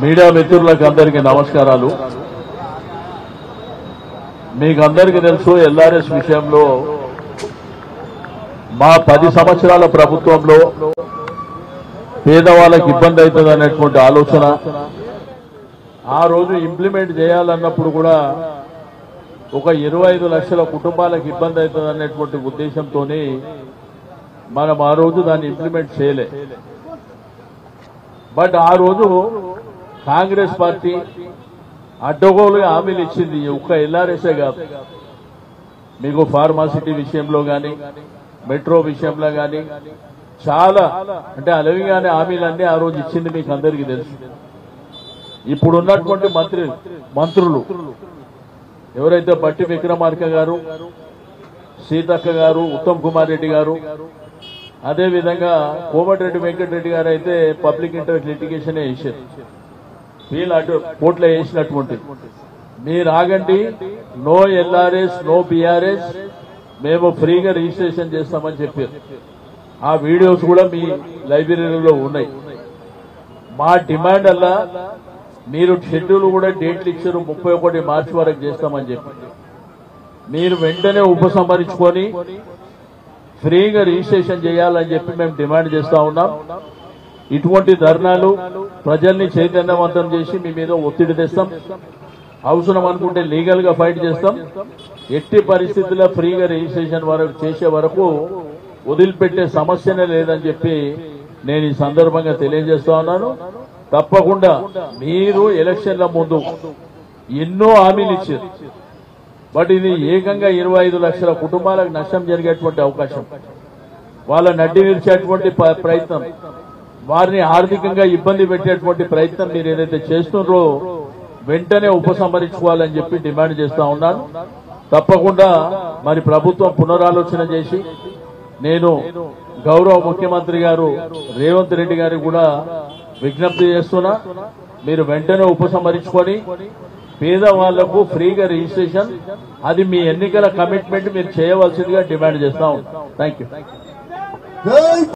Media మిత్రులకు అందరికీ నమస్కారాలు. మీకు అందరికీ తెలుసు, ఎల్ఆర్ఎస్ విషయంలో మా 10 సంవత్సరాల ప్రభుత్వంలో పేదవాళ్ళకి ఇబ్బంది అవుతుంది అనేటువంటి ఆలోచన ఆ రోజు ఇంప్లిమెంట్ చేయాలన్నప్పుడు కూడా ఒక 25 లక్షల కుటుంబాలకు ఇబ్బంది అవుతుంది అనేటువంటి ఉద్దేశంతో మనం ఆ రోజు దాన్ని ఇంప్లిమెంట్ చేయలే. బట్ ఆ రోజు కాంగ్రెస్ పార్టీ అడ్డగోలుగా హామీలు ఇచ్చింది. ఒక్క ఎల్ఆర్ఎస్ఏ కాదు, మీకు ఫార్మాసిటీ విషయంలో కానీ మెట్రో విషయంలో కానీ చాలా అంటే అలవిగానే హామీలన్నీ ఆ రోజు ఇచ్చింది మీకు అందరికీ తెలుసు. ఇప్పుడున్నటువంటి మంత్రులు ఎవరైతే బట్టి విక్రమార్క గారు, సీతక్క గారు, ఉత్తమ్ కుమార్ రెడ్డి గారు, అదేవిధంగా కోమటిరెడ్డి వెంకటరెడ్డి గారు అయితే పబ్లిక్ ఇంట్రెస్ట్ లిటిగేషనే వేసారు. వీళ్ళు అటు కోర్టులో వేసినటువంటి మీరు ఆగండి, నో ఎల్ఆర్ఎస్ నో బీఆర్ఎస్, మేము ఫ్రీగా రిజిస్ట్రేషన్ చేస్తామని చెప్పారు. ఆ వీడియోస్ కూడా మీ లైబ్రరీలో ఉన్నాయి. మా డిమాండ్ అలా మీరు షెడ్యూల్ కూడా డేట్లు ఇచ్చారు, 31 మార్చి వరకు చేస్తామని చెప్పి మీరు వెంటనే ఉపసంహరించుకొని ఫ్రీగా రిజిస్ట్రేషన్ చేయాలని చెప్పి మేము డిమాండ్ చేస్తా ఉన్నాం. ఇటువంటి ధర్నాలు ప్రజల్ని చైతన్యవంతం చేసి మీ మీద ఒత్తిడి తెస్తాం. అవసరం అనుకుంటే లీగల్ గా ఫైట్ చేస్తాం. ఎట్టి పరిస్థితుల్లో ఫ్రీగా రిజిస్ట్రేషన్ వరకు చేసే వరకు వదిలిపెట్టే సమస్యనే లేదని చెప్పి నేను ఈ సందర్భంగా తెలియజేస్తా ఉన్నాను. తప్పకుండా మీరు ఎలక్షన్ల ముందు ఎన్నో హామీలు ఇచ్చారు, బట్ ఇది ఏకంగా 25 లక్షల కుటుంబాలకు నష్టం జరిగేటువంటి అవకాశం, వాళ్ళ నడ్డి విరిచేటువంటి ప్రయత్నం, వారిని ఆర్థికంగా ఇబ్బంది పెట్టేటువంటి ప్రయత్నం మీరు ఏదైతే చేస్తున్నారో వెంటనే ఉపసంహరించుకోవాలని చెప్పి డిమాండ్ చేస్తా ఉన్నాను. తప్పకుండా మరి ప్రభుత్వం పునరాలోచన చేసి నేను గౌరవ ముఖ్యమంత్రి గారు రేవంత్ రెడ్డి గారికి కూడా విజ్ఞప్తి చేస్తున్నా, మీరు వెంటనే ఉపసంహరించుకొని పేదవాళ్లకు ఫ్రీగా రిజిస్ట్రేషన్, అది మీ ఎన్నికల కమిట్మెంట్ మీరు చేయవలసిందిగా డిమాండ్ చేస్తా ఉన్నాం. Thank you.